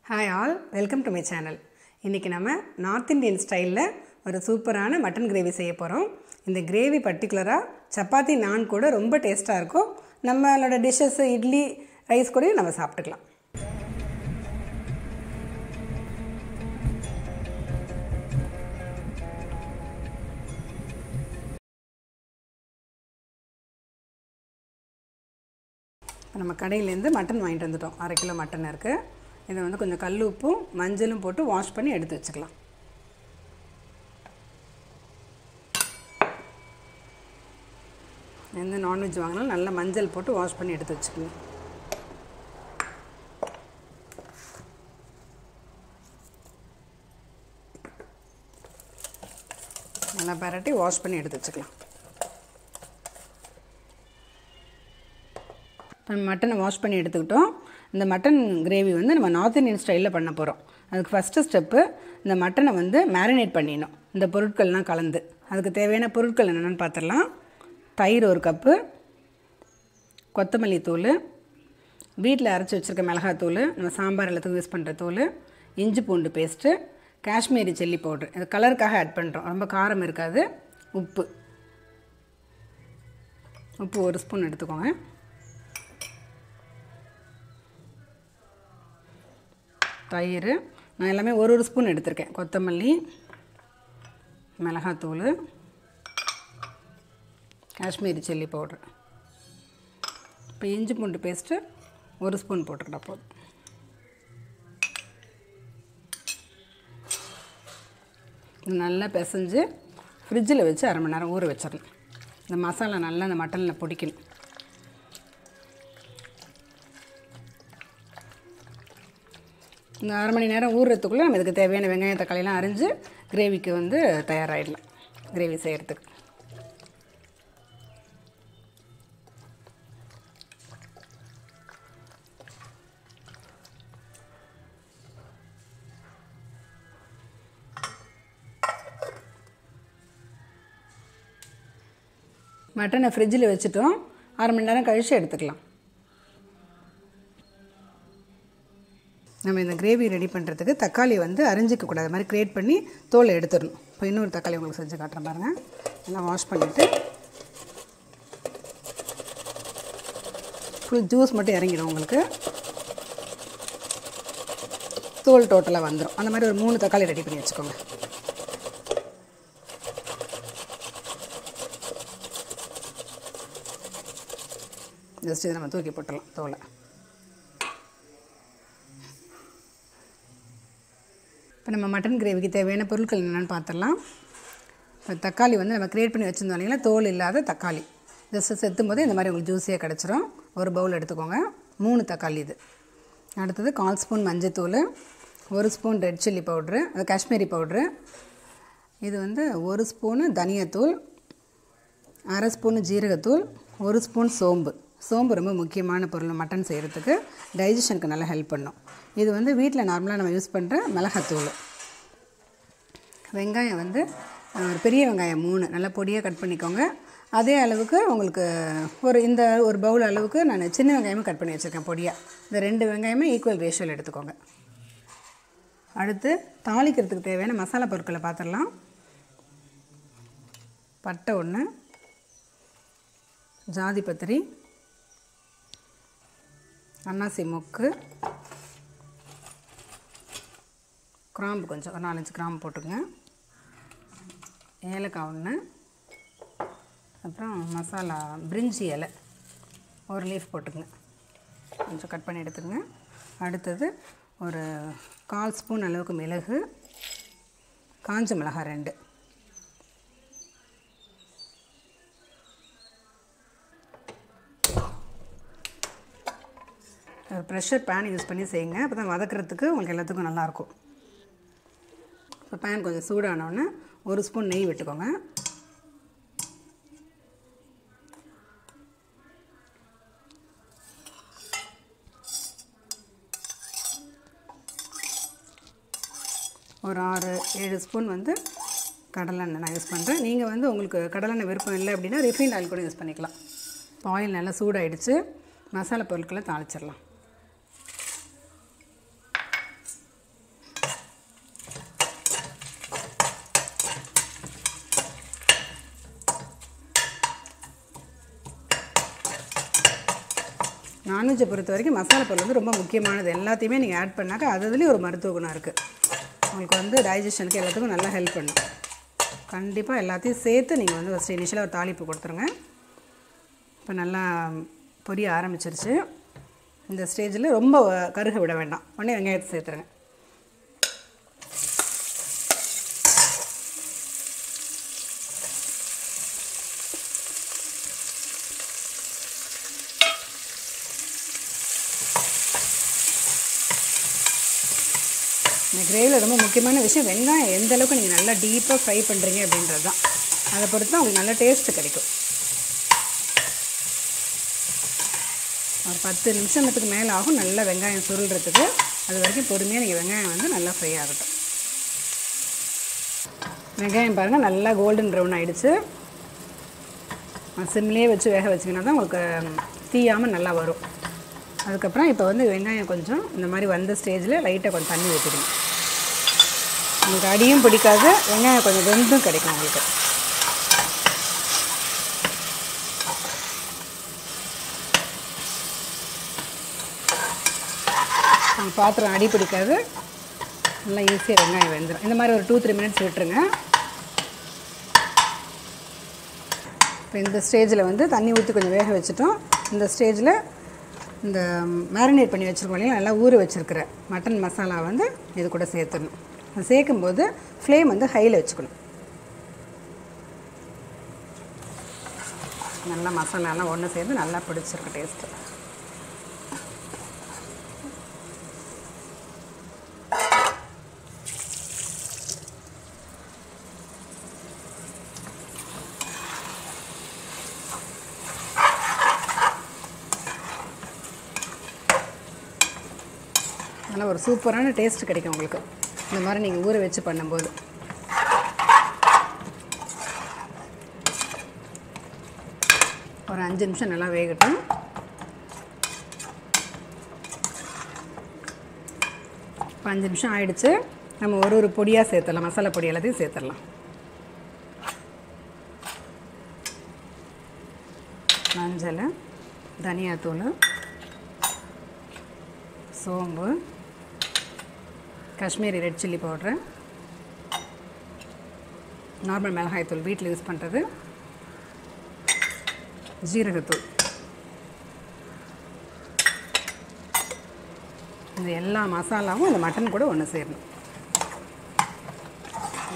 Hi all, welcome to my channel. இன்னைக்கு நம்ம north Indian ஸ்டைல்ல ஒரு சூப்பரான மட்டன் கிரேவி செய்ய போறோம். இந்த கிரேவி பர்టిక్యులரா சப்பாத்தி நான் கூட ரொம்ப டேஸ்டா இருக்கும். நம்மளோட டிஷஸ் இட்லி ரைஸ் கூட நம்ம சாப்பிட்டுக்கலாம். நம்ம கடையில இருந்து மட்டன் வாங்கிட்டு வந்துட்டோம். 1/2 கிலோ மட்டன் இருக்கு. இதை வந்து கொஞ்சம் கல் உப்பும் மஞ்சளும் போட்டு வாஷ் பண்ணி எடுத்து வச்சுக்கலாம். எந்த நான்வெஜ் வாங்கினாலும் நல்லா மஞ்சள் போட்டு வாஷ் பண்ணி எடுத்து வச்சுக்கணும். நல்லா பரட்டி வாஷ் பண்ணி எடுத்து வச்சுக்கலாம். இப்போ மட்டனை வாஷ் பண்ணி எடுத்துக்கிட்டோம். இந்த மட்டன் கிரேவி வந்து நம்ம நார்த் இந்தியன் ஸ்டைலில் பண்ண போகிறோம். அதுக்கு ஃபஸ்ட்டு ஸ்டெப்பு இந்த மட்டனை வந்து மேரினேட் பண்ணிடணும். இந்த பொருட்கள்லாம் கலந்து அதுக்கு தேவையான பொருட்கள் என்னென்னு பார்த்துடலாம். தயிர் 1 கப்பு, கொத்தமல்லி தூள், வீட்டில் அரைச்சி வச்சுருக்க மிளகாத்தூள், நம்ம சாம்பார் எல்லாத்துக்கும் யூஸ் பண்ணுற தூள், இஞ்சி பூண்டு பேஸ்ட்டு, காஷ்மீரி சில்லி பவுட்ரு, இது கலருக்காக ஆட் பண்ணுறோம், ரொம்ப காரம் இருக்காது. உப்பு 1 ஸ்பூன் எடுத்துக்கோங்க. தயிர் நான் எல்லாமே 1 ஸ்பூன் எடுத்திருக்கேன். கொத்தமல்லி, மிளகாத்தூள், காஷ்மீரி சில்லி பவுட்ரு, இப்போ இஞ்சி பூண்டு பேஸ்ட்டு 1 ஸ்பூன் போட்டுக்கிட்டா போதும். இது நல்லா பிசைஞ்சு ஃப்ரிட்ஜில் வச்சு 1/2 மணி நேரம் ஊற வச்சிடணும். இந்த மசாலா நல்லா அந்த மட்டனில் பிடிக்கணும். இந்த 1/2 மணி நேரம் ஊறுறதுக்குள்ளே நம்ம இதுக்கு தேவையான வெங்காயம் தக்காளியெல்லாம் அரிஞ்சு கிரேவிக்கு வந்து தயாராகிடலாம். கிரேவி செய்கிறதுக்கு மட்டனை ஃப்ரிட்ஜில் வச்சுட்டோம். 1/2 மணி நேரம் கழித்து எடுத்துக்கலாம். நம்ம இந்த கிரேவி ரெடி பண்ணுறதுக்கு தக்காளி வந்து அரிஞ்சிக்கக்கூடாது, மாதிரி கிரேட் பண்ணி தோலை எடுத்துடணும். இப்போ இன்னொரு தக்காளி உங்களுக்கு செஞ்சு காட்டுறேன் பாருங்கள். எல்லாம் வாஷ் பண்ணிவிட்டு ஃபுல் ஜூஸ் மட்டும் இறங்கிடும். உங்களுக்கு தோல் டோட்டலாக வந்துடும். அந்த மாதிரி ஒரு 3 தக்காளி ரெடி பண்ணி வச்சுக்கோங்க. ஜஸ்ட் இதை நம்ம தூக்கி போட்டுடலாம் தோலை. இப்போ நம்ம மட்டன் கிரேவிக்கு தேவையான பொருட்கள் என்னென்னு பார்த்துடலாம். இப்போ தக்காளி வந்து நம்ம கிரியேட் பண்ணி வச்சுருந்தோம் இல்லைங்களா, தோல் இல்லாத தக்காளி. ஜஸ்ட்டு செத்தும் போது இந்த மாதிரி உங்களுக்கு ஜூஸியாக கிடச்சிரும். 1 பவுல் எடுத்துக்கோங்க. 3 தக்காளி இது. அடுத்தது 1/4 ஸ்பூன் மஞ்சத்தூள், 1 ஸ்பூன் ரெட் சில்லி பவுட்ரு, அது காஷ்மீரி பவுட்ரு. இது வந்து 1 ஸ்பூனு தனியாத்தூள், 1/2 ஸ்பூனு ஜீரகத்தூள், 1 ஸ்பூன் சோம்பு. சோம்பு ரொம்ப முக்கியமான பொருள் மட்டன் செய்கிறதுக்கு, டைஜஷனுக்கு நல்லா ஹெல்ப் பண்ணும். இது வந்து வீட்டில் நார்மலாக நம்ம யூஸ் பண்ணுற மிளகாத்தூள். வெங்காயம் வந்து ஒரு பெரிய வெங்காயம் 3 நல்லா பொடியாக கட் பண்ணிக்கோங்க. அதே அளவுக்கு உங்களுக்கு ஒரு பவுல் அளவுக்கு நான் சின்ன வெங்காயமும் கட் பண்ணி வச்சுருக்கேன் பொடியாக. இந்த 2 வெங்காயமே ஈக்குவல் ரேஷியோவில் எடுத்துக்கோங்க. அடுத்து தாளிக்கிறதுக்கு தேவையான மசாலா பொருட்களை பார்த்துடலாம். பட்டை 1, ஜாதிபத்திரி, அன்னாசி மொக்கு, கிராம்பு கொஞ்சம் 4-5 கிராம்பு போட்டுங்க, ஏலக்காய் 1, அப்புறம் மசாலா பிரிஞ்சி இலை 1 லீஃப் போட்டுங்க, கொஞ்சம் கட் பண்ணி எடுத்துங்க. அடுத்தது ஒரு 1/4 ஸ்பூன் அளவுக்கு மிளகு, காஞ்ச மிளகாய் 2. ஒரு ப்ரெஷர் பேன் யூஸ் பண்ணி செய்யுங்க, அப்போ தான் வதக்கிறதுக்கு உங்களுக்கு எல்லாத்துக்கும் நல்லாயிருக்கும். இப்போ பேன் கொஞ்சம் சூடானோடனே 1 ஸ்பூன் நெய் விட்டுக்கோங்க. ஒரு 6-7 ஸ்பூன் வந்து கடலெண்ணெய் நான் யூஸ் பண்ணுறேன். நீங்கள் வந்து உங்களுக்கு கடலெண்ணெய் விருப்பம் இல்லை அப்படின்னா ரிஃபைண்ட் ஆயில் கூட யூஸ் பண்ணிக்கலாம். இப்போ ஆயில் நல்லா சூடாகிடுச்சு. மசாலா பொருட்களை தாளிச்சிடலாம். நான்வெஜ்ஜை பொறுத்த வரைக்கும் மசாலா பொருள் வந்து ரொம்ப முக்கியமானது. எல்லாத்தையுமே நீங்கள் ஆட் பண்ணாக்கா அதுலேயும் ஒரு மருத்துவ குணம் இருக்குது. உங்களுக்கு வந்து டைஜஷனுக்கு எல்லாத்துக்கும் நல்லா ஹெல்ப் பண்ணும். கண்டிப்பாக எல்லாத்தையும் சேர்த்து நீங்கள் வந்து ஃபஸ்ட்டு இனிஷியலாக ஒரு தாளிப்பு கொடுத்துருங்க. இப்போ நல்லா பொரிய ஆரம்பிச்சிருச்சு. இந்த ஸ்டேஜில் ரொம்ப கருக விட வேண்டாம். உடனே வெங்காயத்தை சேர்த்துருங்க. இந்த கிரேவியில் ரொம்ப முக்கியமான விஷயம் வெங்காயம் எந்த அளவுக்கு நீங்கள் நல்லா டீப்பாக ஃப்ரை பண்ணுறீங்க அப்படின்றது தான். அதை பொறுத்து தான் உங்களுக்கு நல்ல டேஸ்ட்டு கிடைக்கும். ஒரு 10 நிமிஷத்துக்கு மேலே ஆகும் நல்லா வெங்காயம் சுருள்றதுக்கு. அது வரைக்கும் பொறுமையாக நீங்கள் வெங்காயம் வந்து நல்லா ஃப்ரை ஆகட்டும். வெங்காயம் பாருங்கள் நல்லா கோல்டன் ப்ரௌன் ஆகிடுச்சு. சிம்லேயே வச்சு வேக வச்சிங்கன்னா தான் உங்களுக்கு தீயாமல் நல்லா வரும். அதுக்கப்புறம் இப்போ வந்து வெங்காயம் கொஞ்சம் இந்த மாதிரி வந்த ஸ்டேஜில் லைட்டாக கொஞ்சம் தண்ணி ஊற்றிடுங்க. உங்களுக்கு அடியும் பிடிக்காது, வெங்காயம் கொஞ்சம் வெந்தும் கிடைக்கும் உங்களுக்கு. பாத்திரம் அடி பிடிக்காது, நல்லா ஈஸியாக வெங்காயம் வெந்துடும். இந்த மாதிரி ஒரு 2-3 மினிட்ஸ் விட்டுருங்க. இப்போ இந்த ஸ்டேஜில் வந்து தண்ணி ஊற்றி கொஞ்சம் வேக வச்சுட்டோம். இந்த ஸ்டேஜில் இந்த மேரினேட் பண்ணி வச்சுருக்கோம் இல்லையா, நல்லா ஊற வச்சுருக்கிற மட்டன் மசாலா வந்து இது கூட சேர்த்துடணும். அது சேர்க்கும்போது ஃப்ளேம் வந்து ஹையில் வச்சுக்கணும். நல்லா மசாலாலாம் ஒன்று சேர்ந்து நல்லா பிடிச்சிருக்கு டேஸ்ட்டு. நல்லா ஒரு சூப்பரான டேஸ்ட்டு கிடைக்கும் உங்களுக்கு இந்த மாதிரி நீங்கள் ஊற வச்சு பண்ணும்போது. ஒரு 5 நிமிஷம் நல்லா வேகட்டும். இப்போ 5 நிமிஷம் ஆயிடுச்சு. நம்ம ஒரு பொடியாக சேர்த்துடலாம். மசாலா பொடி எல்லாத்தையும் சேர்த்துடலாம். மஞ்சள், தனியாத்தூள், சோம்பு, Kashmiri red chilli powder, normal மிளகாய்த்தூள் வீட்டில் யூஸ் பண்ணுறது, ஜீரகத்தூள். இந்த எல்லா மசாலாவும் இந்த மட்டன் கூட ஒன்று சேரணும்.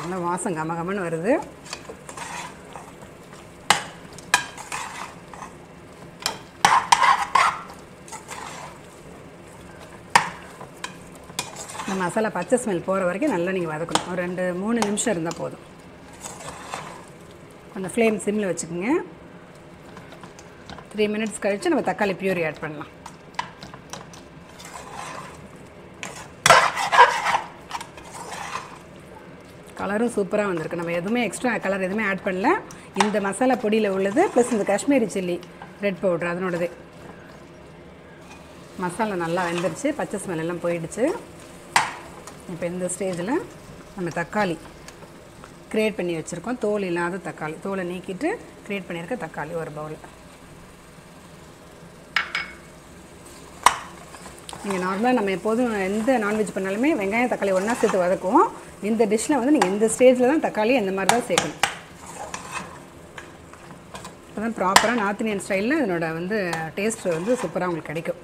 நல்லா வாசம் கமகமன்னு வருது. இந்த மசாலா பச்சை ஸ்மெல் போகிற வரைக்கும் நல்லா நீங்கள் வதக்கணும். ஒரு 2-3 நிமிஷம் இருந்தால் போதும். கொஞ்சம் ஃப்ளேம் சிம்மில் வச்சுக்கோங்க. 3 மினிட்ஸ் கழித்து நம்ம தக்காளி பியூரி ஆட் பண்ணலாம். கலரும் சூப்பராக வந்திருக்கு. நம்ம எதுவுமே எக்ஸ்ட்ரா கலர் எதுவுமே ஆட் பண்ணல. இந்த மசாலா பொடியில் உள்ளது ப்ளஸ் இந்த காஷ்மீரி சில்லி ரெட் பவுட்ரு அதனோடது. மசாலா நல்லா வெந்துருச்சு, பச்சை ஸ்மெல் எல்லாம் போயிடுச்சு. இப்போ இந்த ஸ்டேஜில் நம்ம தக்காளி கிரேட் பண்ணி வச்சுருக்கோம். தோல் இல்லாத தக்காளி, தோலை நீக்கிட்டு கிரேட் பண்ணியிருக்க தக்காளி ஒரு பவுல். நீங்கள் நார்மலாக நம்ம எப்போதும் எந்த நான்வெஜ் பண்ணாலுமே வெங்காயம் தக்காளி ஒன்றா சேர்த்து வதக்குவோம். இந்த டிஷ்ஷில் வந்து நீங்கள் இந்த ஸ்டேஜில் தான் தக்காளி இந்த மாதிரி தான் சேர்க்கணும். அப்போ தான் ப்ராப்பராக நார்த் இந்தியன் ஸ்டைலில் இதனோட வந்து டேஸ்ட் வந்து சூப்பராக உங்களுக்கு கிடைக்கும்.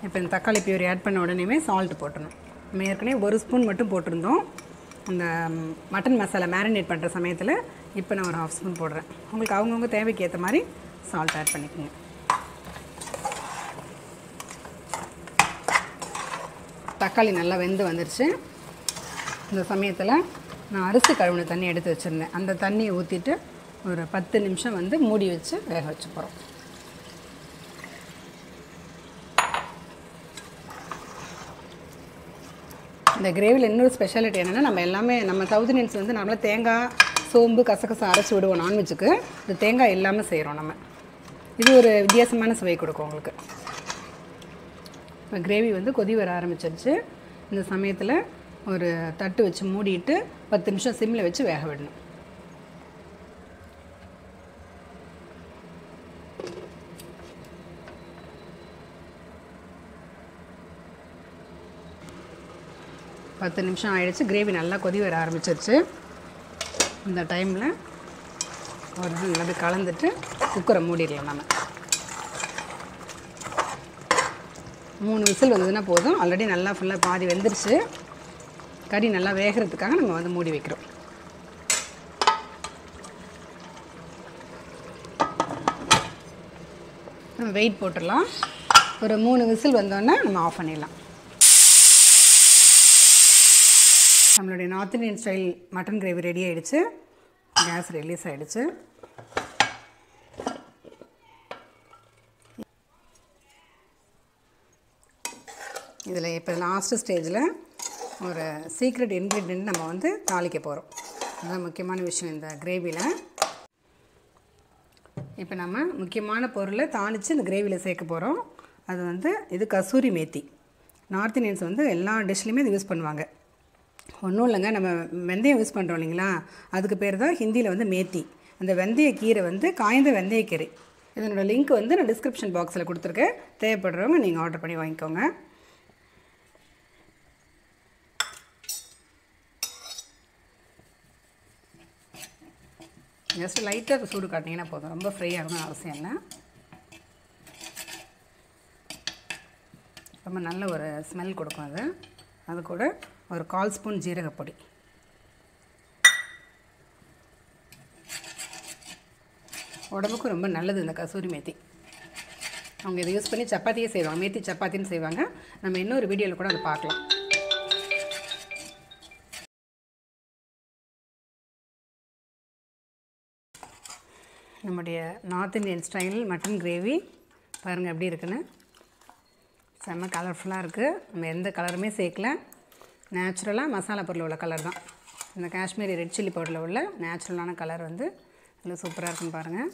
இப்போ இந்த தக்காளி பியூரி ஆட் பண்ண உடனேயுமே சால்ட் போட்டணும். நம்ம ஏற்கனவே 1 ஸ்பூன் மட்டும் போட்டிருந்தோம் அந்த மட்டன் மசாலா மேரினேட் பண்ணுற சமயத்தில். இப்போ நான் ஒரு 1/2 ஸ்பூன் போடுறேன். உங்களுக்கு அவங்கவுங்க தேவைக்கு ஏற்ற மாதிரி சால்ட் ஆட் பண்ணிக்கோங்க. தக்காளி நல்லா வெந்து வந்துருச்சு. இந்த சமயத்தில் நான் அரிசி கழுவுன தண்ணி எடுத்து வச்சுருந்தேன். அந்த தண்ணியை ஊற்றிட்டு ஒரு 10 நிமிஷம் வந்து மூடி வச்சு வேக வச்சு போகிறோம். இந்த கிரேவியில் இன்னொரு ஸ்பெஷாலிட்டி என்னென்னா, நம்ம எல்லாமே நம்ம சவுத் இண்டியன்ஸ் வந்து நார்மலாக தேங்காய், சோம்பு, கசகசா அரைச்சி விடுவோம் நான்வெஜ்ஜுக்கு. இந்த தேங்காய் இல்லாமல் செய்கிறோம் நம்ம. இது ஒரு வித்தியாசமான சுவை கொடுக்கும் உங்களுக்கு. இப்போ கிரேவி வந்து கொதி வர ஆரம்பிச்சிருச்சு. இந்த சமயத்தில் ஒரு தட்டு வச்சு மூடிட்டு 10 நிமிஷம் சிம்மில் வச்சு வேக விடணும். 10 நிமிஷம் ஆயிடுச்சு. கிரேவி நல்லா கொதி வர ஆரம்பிச்சிருச்சு. இந்த டைமில் ஒரு நல்லா கலந்துட்டு குக்கரை மூடிடலாம். நம்ம 3 விசில் வந்ததுன்னா போதும். ஆல்ரெடி நல்லா ஃபுல்லாக பாதி வெந்துருச்சு. கறி நல்லா வேகிறதுக்காக நம்ம வந்து மூடி வைக்கிறோம். நம்ம வெயிட் போட்டுடலாம். ஒரு 3 விசில் வந்தோன்னே நம்ம ஆஃப் பண்ணிடலாம். நம்மளுடைய north Indian style mutton gravy ready ஆகிடுச்சு. கேஸ் ரிலீஸ் ஆகிடுச்சு. இதில் இப்போ லாஸ்ட்டு ஸ்டேஜில் ஒரு சீக்ரெட் இன்க்ரீடியன்ட் நம்ம வந்து தாளிக்க போகிறோம். அதுதான் முக்கியமான விஷயம் இந்த கிரேவியில். இப்போ நம்ம முக்கியமான பொருளை தாளித்து இந்த கிரேவியில் சேர்க்க போகிறோம். அது வந்து இது கசூரி மேத்தி. நார்த் இந்தியன்ஸ் வந்து எல்லா டிஷ்லேயுமே இது யூஸ் பண்ணுவாங்க. ஒன்றும் இல்லைங்க, நம்ம வெந்தயம் யூஸ் பண்ணுறோம் இல்லைங்களா, அதுக்கு பேர் தான் ஹிந்தியில் வந்து மேத்தி. அந்த வெந்தய கீரை வந்து காய்ந்த வெந்தயக்கீரை. இதனோட லிங்க் வந்து நான் டிஸ்கிரிப்ஷன் பாக்ஸில் கொடுத்துருக்கேன். தேவைப்படுறவங்க நீங்கள் ஆர்டர் பண்ணி வாங்கிக்கோங்க. ஜஸ்ட் லைட்டாக சூடு காட்டிங்கன்னா போதும். ரொம்ப ஃப்ரை ஆகணும்னு அவசியம் இல்லை. ரொம்ப நல்ல ஒரு ஸ்மெல் கொடுக்கும் அது. அது கூட ஒரு 1/4 ஸ்பூன் ஜீரகப்பொடி. உடம்புக்கும் ரொம்ப நல்லது இந்த கசூரி மேத்தி. அவங்க இதை யூஸ் பண்ணி சப்பாத்தியே செய்வாங்க. மேத்தி சப்பாத்தின்னு செய்வாங்க. நம்ம இன்னொரு வீடியோவில் கூட அதை பார்க்கலாம். நம்முடைய north Indian style mutton gravy பாருங்கள் எப்படி இருக்குன்னு. செம்ம கலர்ஃபுல்லாக இருக்குது. நம்ம எந்த கலருமே சேர்க்கல. நேச்சுரலாக மசாலா பொருள் உள்ள கலர் தான். இந்த காஷ்மீரி ரெட் சில்லி பவுடரில் உள்ள நேச்சுரலான கலர் வந்து நல்லா சூப்பராக இருக்குன்னு பாருங்கள்.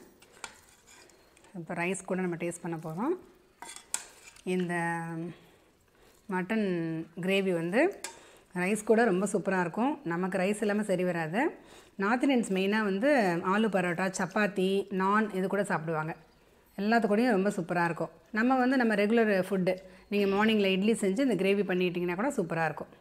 இப்போ ரைஸ் கூட நம்ம டேஸ்ட் பண்ண போகிறோம். இந்த மட்டன் கிரேவி வந்து ரைஸ் கூட ரொம்ப சூப்பராக இருக்கும். நமக்கு ரைஸ் இல்லாமல் சரி வராது. நார்த் இந்தியன்ஸ் மெயினாக வந்து ஆலு பரோட்டா, சப்பாத்தி, நான் இது கூட சாப்பிடுவாங்க. எல்லாத்துக்கூடையும் ரொம்ப சூப்பராக இருக்கும். நம்ம வந்து நம்ம ரெகுலர் ஃபுட்டு நீங்கள் மார்னிங்கில் இட்லி செஞ்சு இந்த கிரேவி பண்ணிட்டிங்கன்னா கூட சூப்பராக இருக்கும்.